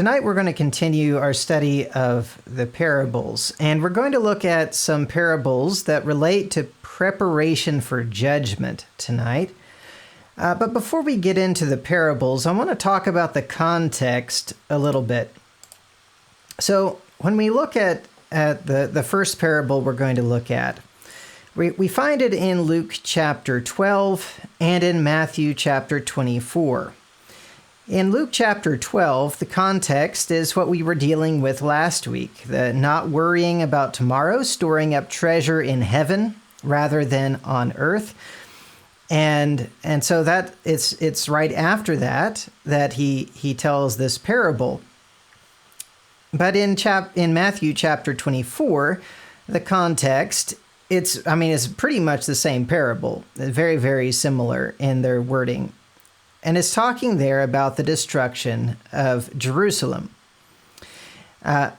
Tonight we're going to continue our study of the parables, and we're going to look at some parables that relate to preparation for judgment tonight. But before we get into the parables, I want to talk about the context a little bit. So when we look at the first parable we're going to look at, we find it in Luke chapter 12 and in Matthew chapter 24. In Luke chapter 12, the context is what we were dealing with last week, the not worrying about tomorrow, storing up treasure in heaven rather than on earth. And so that it's right after that he tells this parable. But in Matthew chapter 24, the context, it's pretty much the same parable, very, very similar in their wording. And it's talking there about the destruction of Jerusalem. And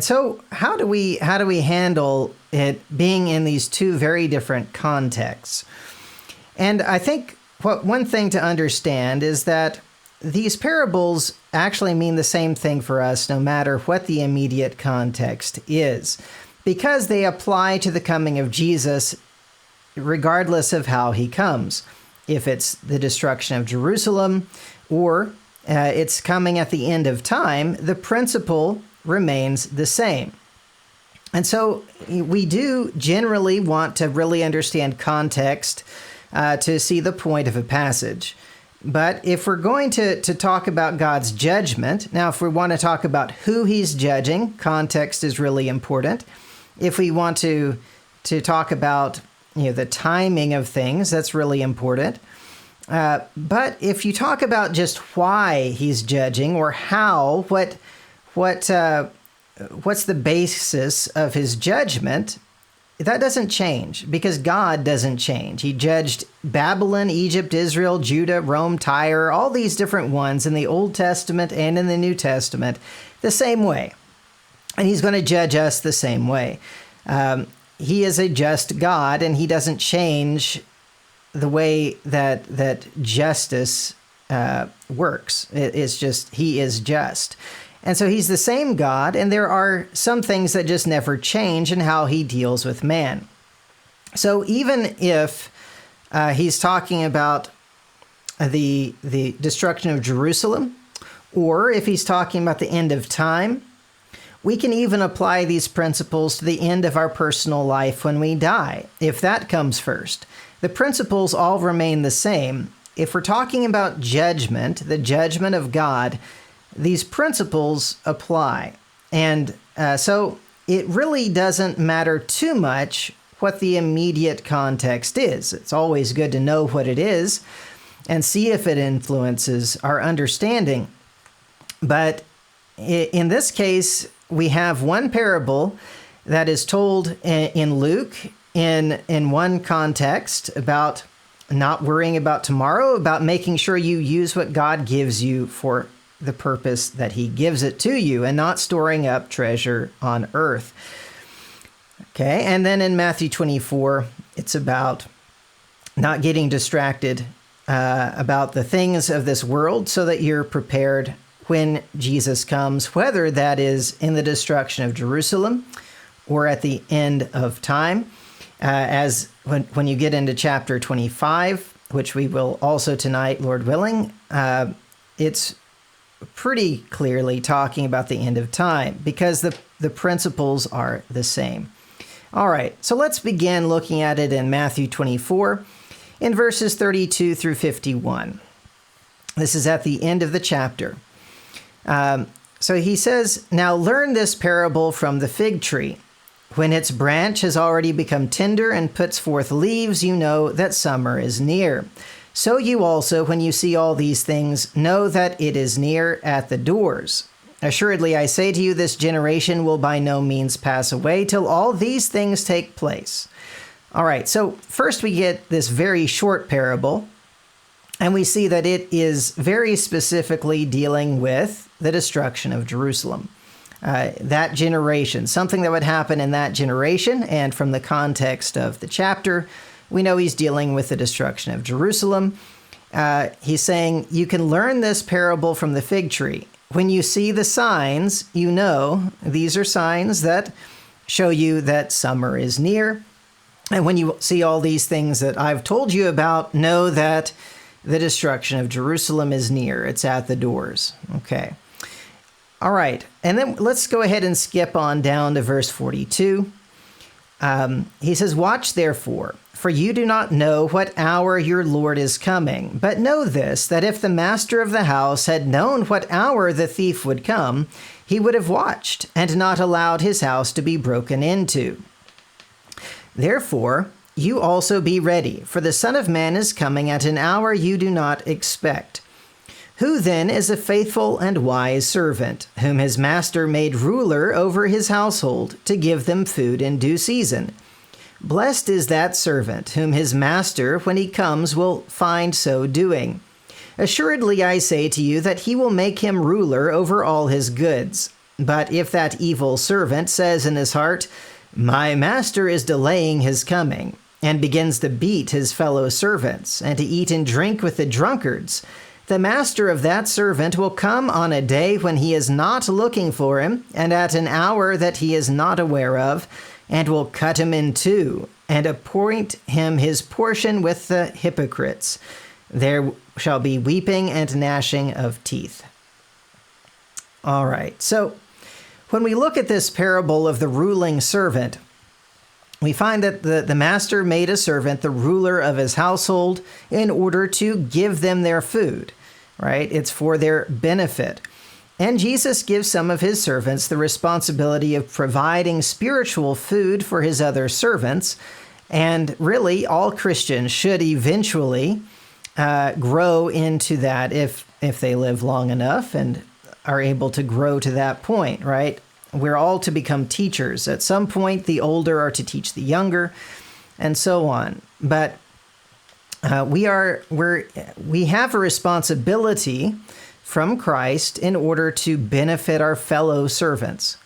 so how do we handle it being in these two very different contexts? And I think one thing to understand is that these parables actually mean the same thing for us no matter what the immediate context is, because they apply to the coming of Jesus regardless of how he comes. If it's the destruction of Jerusalem or it's coming at the end of time, the principle remains the same. And so we do generally want to really understand context to see the point of a passage. But if we're going to talk about God's judgment, now if we want to talk about who he's judging, context is really important. If we want to talk about the timing of things, that's really important. But if you talk about just why he's judging or how, what's the basis of his judgment, that doesn't change because God doesn't change. He judged Babylon, Egypt, Israel, Judah, Rome, Tyre, all these different ones in the Old Testament and in the New Testament the same way. And he's going to judge us the same way. He is a just God, and he doesn't change the way that justice works. It's just, he is just. And so he's the same God, and there are some things that just never change in how he deals with man. So even if he's talking about the destruction of Jerusalem, or if he's talking about the end of time, we can even apply these principles to the end of our personal life when we die, if that comes first. The principles all remain the same. If we're talking about judgment, the judgment of God, these principles apply. And so it really doesn't matter too much what the immediate context is. It's always good to know what it is and see if it influences our understanding. But in this case, we have one parable that is told in Luke in one context about not worrying about tomorrow, about making sure you use what God gives you for the purpose that he gives it to you and not storing up treasure on earth. Okay, and then in Matthew 24, it's about not getting distracted about the things of this world so that you're prepared when Jesus comes, whether that is in the destruction of Jerusalem or at the end of time. As when you get into chapter 25, which we will also tonight, Lord willing, it's pretty clearly talking about the end of time because the principles are the same. All right, so let's begin looking at it in Matthew 24 in verses 32 through 51. This is at the end of the chapter. So he says, "Now learn this parable from the fig tree. When its branch has already become tender and puts forth leaves, you know that summer is near. So you also, when you see all these things, know that it is near at the doors. Assuredly, I say to you, this generation will by no means pass away till all these things take place." All right, so first we get this very short parable, and we see that it is very specifically dealing with the destruction of Jerusalem. That generation, something that would happen in that generation, and from the context of the chapter, we know he's dealing with the destruction of Jerusalem. He's saying, you can learn this parable from the fig tree. When you see the signs, you know these are signs that show you that summer is near. And when you see all these things that I've told you about, know that the destruction of Jerusalem is near. It's at the doors. Okay. All right. And then let's go ahead and skip on down to verse 42. He says, watch therefore, for you do not know what hour your Lord is coming. But know this, that if the master of the house had known what hour the thief would come, he would have watched and not allowed his house to be broken into. Therefore, you also be ready, for the Son of Man is coming at an hour you do not expect. Who then is a faithful and wise servant, whom his master made ruler over his household, to give them food in due season? Blessed is that servant, whom his master, when he comes, will find so doing. Assuredly I say to you that he will make him ruler over all his goods. But if that evil servant says in his heart, my master is delaying his coming, and begins to beat his fellow servants, and to eat and drink with the drunkards, the master of that servant will come on a day when he is not looking for him, and at an hour that he is not aware of, and will cut him in two, and appoint him his portion with the hypocrites. There shall be weeping and gnashing of teeth. All right, so when we look at this parable of the ruling servant, we find that the master made a servant the ruler of his household in order to give them their food, right? It's for their benefit. And Jesus gives some of his servants the responsibility of providing spiritual food for his other servants. And really, all Christians should eventually grow into that if they live long enough and are able to grow to that point, right? We're all to become teachers. At some point, the older are to teach the younger, and so on. But we have a responsibility from Christ in order to benefit our fellow servants.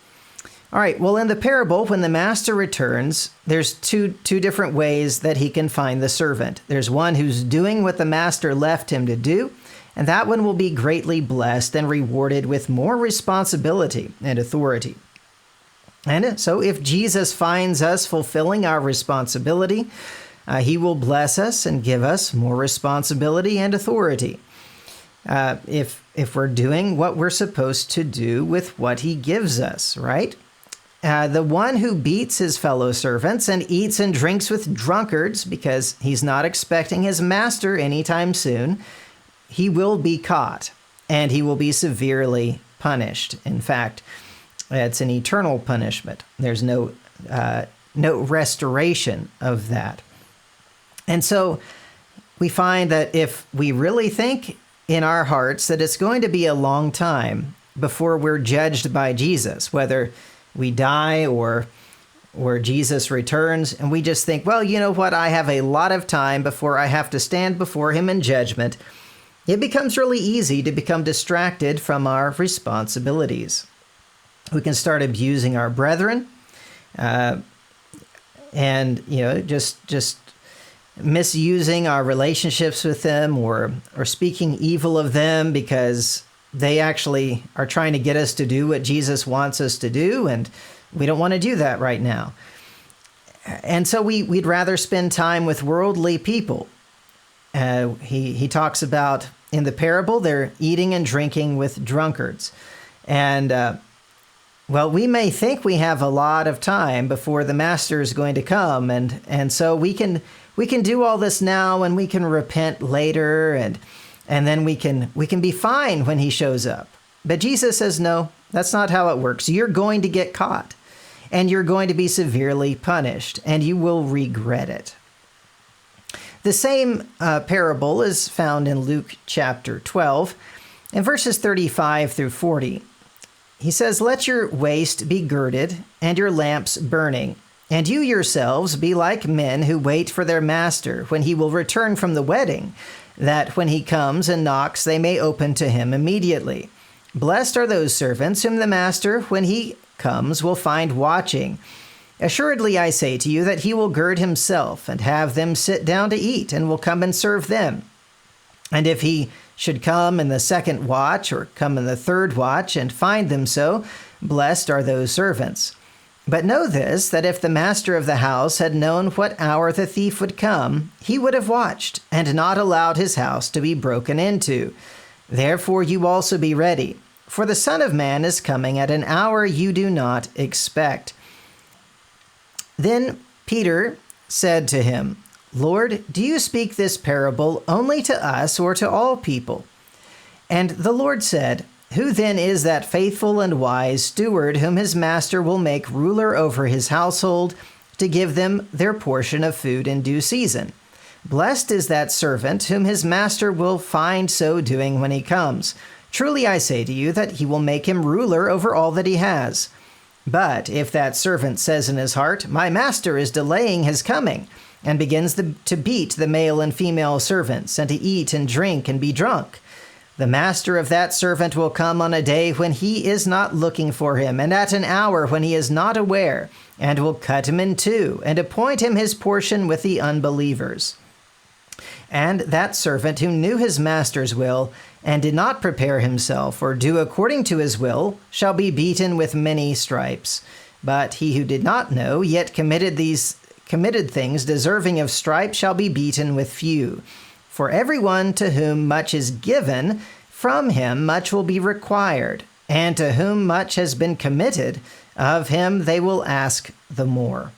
All right, well, in the parable, when the master returns, there's two different ways that he can find the servant. There's one who's doing what the master left him to do, and that one will be greatly blessed and rewarded with more responsibility and authority. And so if Jesus finds us fulfilling our responsibility, he will bless us and give us more responsibility and authority. If we're doing what we're supposed to do with what he gives us, right? The one who beats his fellow servants and eats and drinks with drunkards because he's not expecting his master anytime soon, he will be caught and he will be severely punished. In fact, it's an eternal punishment. There's no restoration of that. And so we find that if we really think in our hearts that it's going to be a long time before we're judged by Jesus, whether we die or Jesus returns, and we just think, well, you know what, I have a lot of time before I have to stand before him in judgment, it becomes really easy to become distracted from our responsibilities. We can start abusing our brethren, and just misusing our relationships with them, or speaking evil of them because they actually are trying to get us to do what Jesus wants us to do, and we don't want to do that right now. And so we'd rather spend time with worldly people. He talks about in the parable, they're eating and drinking with drunkards. And well, we may think we have a lot of time before the master is going to come, and so we can do all this now, and we can repent later, and then we can be fine when he shows up. But Jesus says, no, that's not how it works. You're going to get caught, and you're going to be severely punished, and you will regret it. The same parable is found in Luke chapter 12, in verses 35 through 40. He says, let your waist be girded and your lamps burning, and you yourselves be like men who wait for their master when he will return from the wedding, that when he comes and knocks, they may open to him immediately. Blessed are those servants whom the master, when he comes, will find watching. Assuredly I say to you that he will gird himself and have them sit down to eat, and will come and serve them. And if he should come in the second watch, or come in the third watch, and find them so, blessed are those servants. But know this, that if the master of the house had known what hour the thief would come, he would have watched, and not allowed his house to be broken into. Therefore you also be ready, for the Son of Man is coming at an hour you do not expect. Then Peter said to him, Lord, do you speak this parable only to us or to all people? And the Lord said, Who then is that faithful and wise steward whom his master will make ruler over his household to give them their portion of food in due season? Blessed is that servant whom his master will find so doing when he comes. Truly I say to you that he will make him ruler over all that he has. But if that servant says in his heart, My master is delaying his coming, and begins to beat the male and female servants, and to eat and drink and be drunk, the master of that servant will come on a day when he is not looking for him, and at an hour when he is not aware, and will cut him in two, and appoint him his portion with the unbelievers. And that servant who knew his master's will, and did not prepare himself or do according to his will, shall be beaten with many stripes. But he who did not know, yet committed things deserving of stripes, shall be beaten with few. For everyone to whom much is given, from him much will be required, and to whom much has been committed, of him they will ask the more.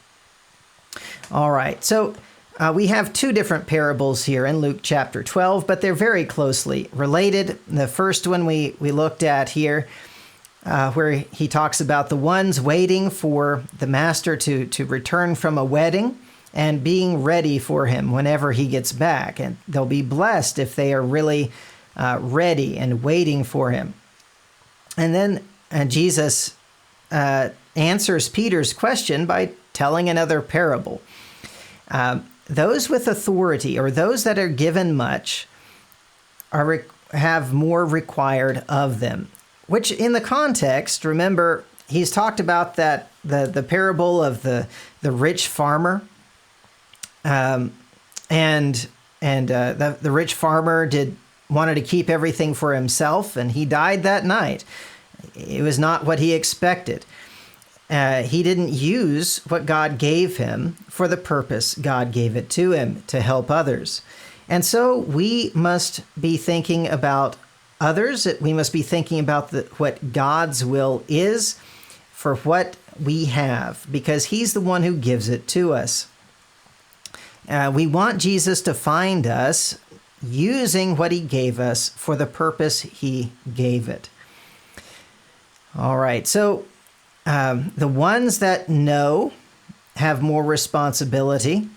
All right, so we have two different parables here in Luke chapter 12, but they're very closely related. The first one we looked at here, where he talks about the ones waiting for the master to return from a wedding and being ready for him whenever he gets back. And they'll be blessed if they are really ready and waiting for him. And then Jesus answers Peter's question by telling another parable. Those with authority, or those that are given much, have more required of them. Which in the context, remember, he's talked about that the parable of the rich farmer, and the rich farmer wanted to keep everything for himself, and he died that night. It was not what he expected. He didn't use what God gave him for the purpose God gave it to him, to help others. And so we must be thinking about others. We must be thinking about what God's will is for what we have, because he's the one who gives it to us. We want Jesus to find us using what he gave us for the purpose he gave it. All right, so the ones that know have more responsibility,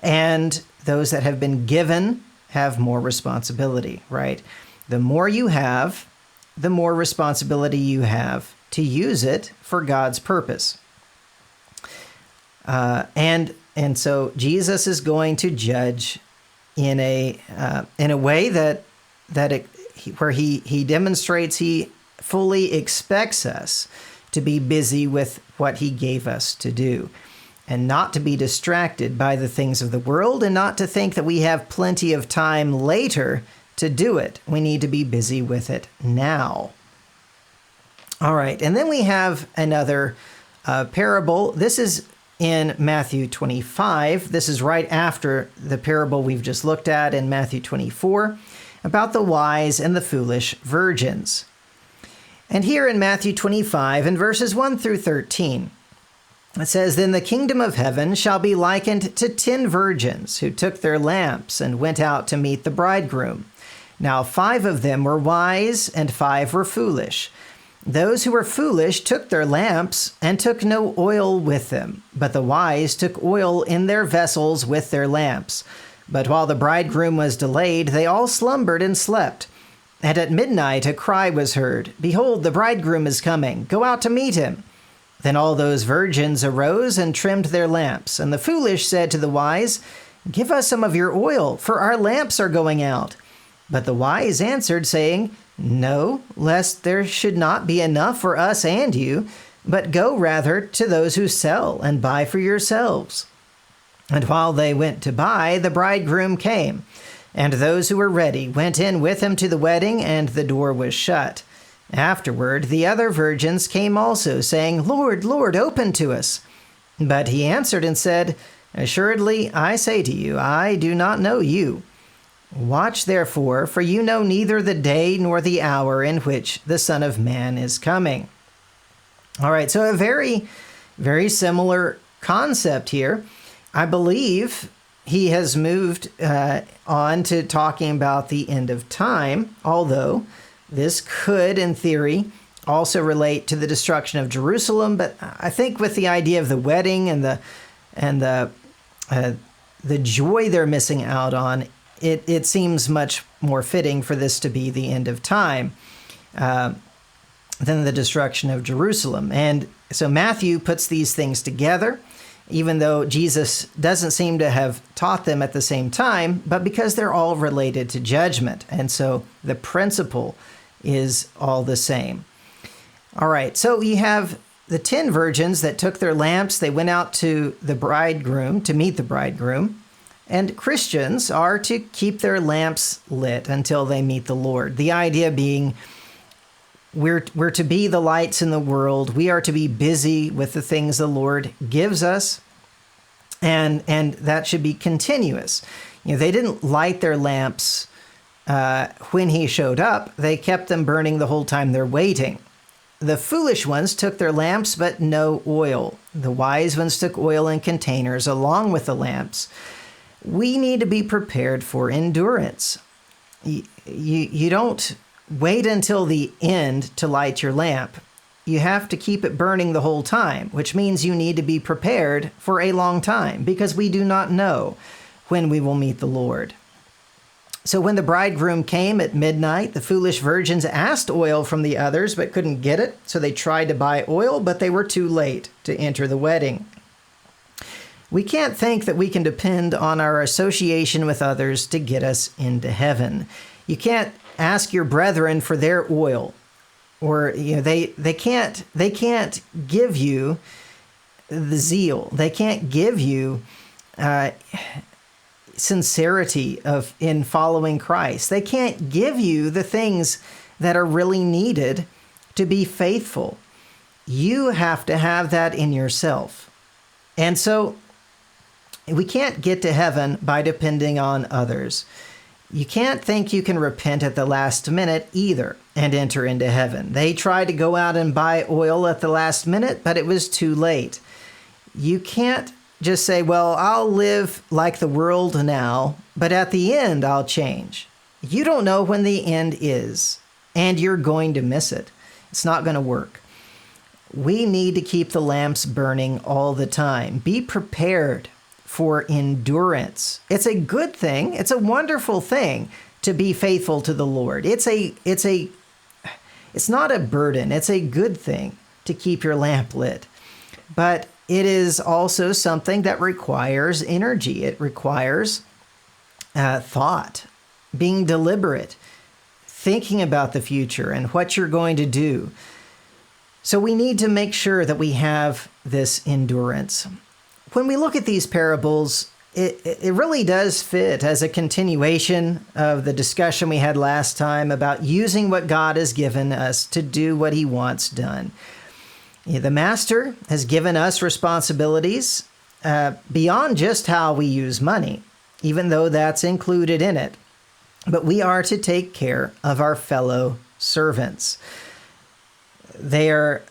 and those that have been given have more responsibility, right? The more you have, the more responsibility you have to use it for God's purpose. And so Jesus is going to judge in a way where he demonstrates he fully expects us to be busy with what he gave us to do, and not to be distracted by the things of the world, and not to think that we have plenty of time later to do it. We need to be busy with it now. All right, and then we have another parable. This is in Matthew 25. This is right after the parable we've just looked at in Matthew 24 about the wise and the foolish virgins. And here in Matthew 25, in verses 1 through 13, it says, Then the kingdom of heaven shall be likened to 10 virgins who took their lamps and went out to meet the bridegroom. Now 5 of them were wise, and 5 were foolish. Those who were foolish took their lamps and took no oil with them, but the wise took oil in their vessels with their lamps. But while the bridegroom was delayed, they all slumbered and slept. And at midnight a cry was heard, Behold, the bridegroom is coming. Go out to meet him. Then all those virgins arose and trimmed their lamps. And the foolish said to the wise, Give us some of your oil, for our lamps are going out. But the wise answered, saying, No, lest there should not be enough for us and you, but go rather to those who sell and buy for yourselves." And while they went to buy, the bridegroom came, and those who were ready went in with him to the wedding, and the door was shut. Afterward, the other virgins came also, saying, "Lord, Lord, open to us." But he answered and said, "Assuredly, I say to you, I do not know you. Watch therefore, for you know neither the day nor the hour in which the Son of Man is coming." All right, so a very, very similar concept here. I believe he has moved on to talking about the end of time, although this could, in theory, also relate to the destruction of Jerusalem. But I think with the idea of the wedding and the joy they're missing out on, it seems much more fitting for this to be the end of time than the destruction of Jerusalem. And so Matthew puts these things together, even though Jesus doesn't seem to have taught them at the same time, but because they're all related to judgment. And so the principle is all the same. All right, so you have the 10 virgins that took their lamps. They went out to the bridegroom to meet the bridegroom. And Christians are to keep their lamps lit until they meet the Lord. The idea being we're to be the lights in the world. We are to be busy with the things the Lord gives us, and that should be continuous. They didn't light their lamps when he showed up. They kept them burning the whole time they're waiting. The foolish ones took their lamps, but no oil. The wise ones took oil in containers along with the lamps. We need to be prepared for endurance. You don't wait until the end to light your lamp. You have to keep it burning the whole time, which means you need to be prepared for a long time, because we do not know when we will meet the Lord. So when the bridegroom came at midnight, the foolish virgins asked oil from the others, but couldn't get it. So they tried to buy oil, but they were too late to enter the wedding. We can't think that we can depend on our association with others to get us into heaven. You can't ask your brethren for their oil, or they can't give you the zeal. They can't give you sincerity in following Christ. They can't give you the things that are really needed to be faithful. You have to have that in yourself. And so we can't get to heaven by depending on others. You can't think you can repent at the last minute either and enter into heaven. They tried to go out and buy oil at the last minute, but it was too late. You can't just say, well, I'll live like the world now, but at the end I'll change. You don't know when the end is, and you're going to miss it. It's not going to work. We need to keep the lamps burning all the time. Be prepared for endurance. It's a good thing. It's a wonderful thing to be faithful to the Lord. It's not a burden. It's a good thing to keep your lamp lit. But it is also something that requires energy. It requires thought, being deliberate, thinking about the future and what you're going to do. So we need to make sure that we have this endurance. When we look at these parables, it really does fit as a continuation of the discussion we had last time about using what God has given us to do what he wants done. The Master has given us responsibilities beyond just how we use money, even though that's included in it. But we are to take care of our fellow servants. We're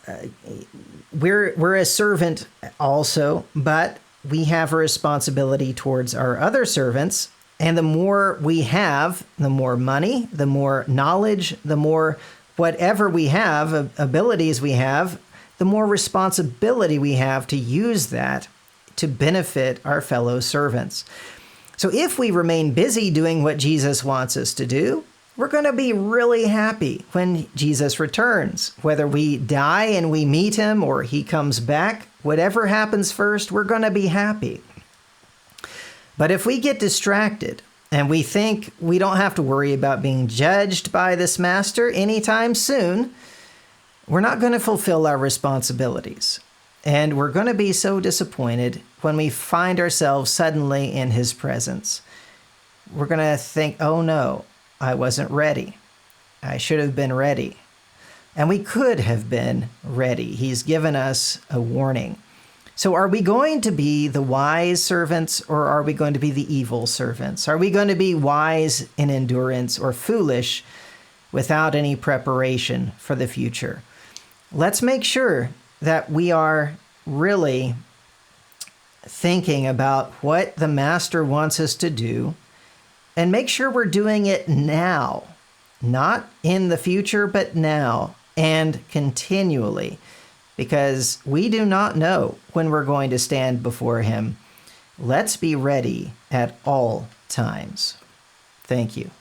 a servant also, but we have a responsibility towards our other servants. And the more we have, the more money, the more knowledge, the more whatever we have, abilities we have, the more responsibility we have to use that to benefit our fellow servants. So if we remain busy doing what Jesus wants us to do, we're going to be really happy when Jesus returns. Whether we die and we meet him or he comes back, whatever happens first, we're going to be happy. But if we get distracted and we think we don't have to worry about being judged by this master anytime soon, we're not going to fulfill our responsibilities. And we're going to be so disappointed when we find ourselves suddenly in his presence. We're going to think, oh no, I wasn't ready. I should have been ready. And we could have been ready. He's given us a warning. So are we going to be the wise servants, or are we going to be the evil servants? Are we going to be wise in endurance, or foolish without any preparation for the future? Let's make sure that we are really thinking about what the Master wants us to do, and make sure we're doing it now, not in the future, but now and continually, because we do not know when we're going to stand before him. Let's be ready at all times. Thank you.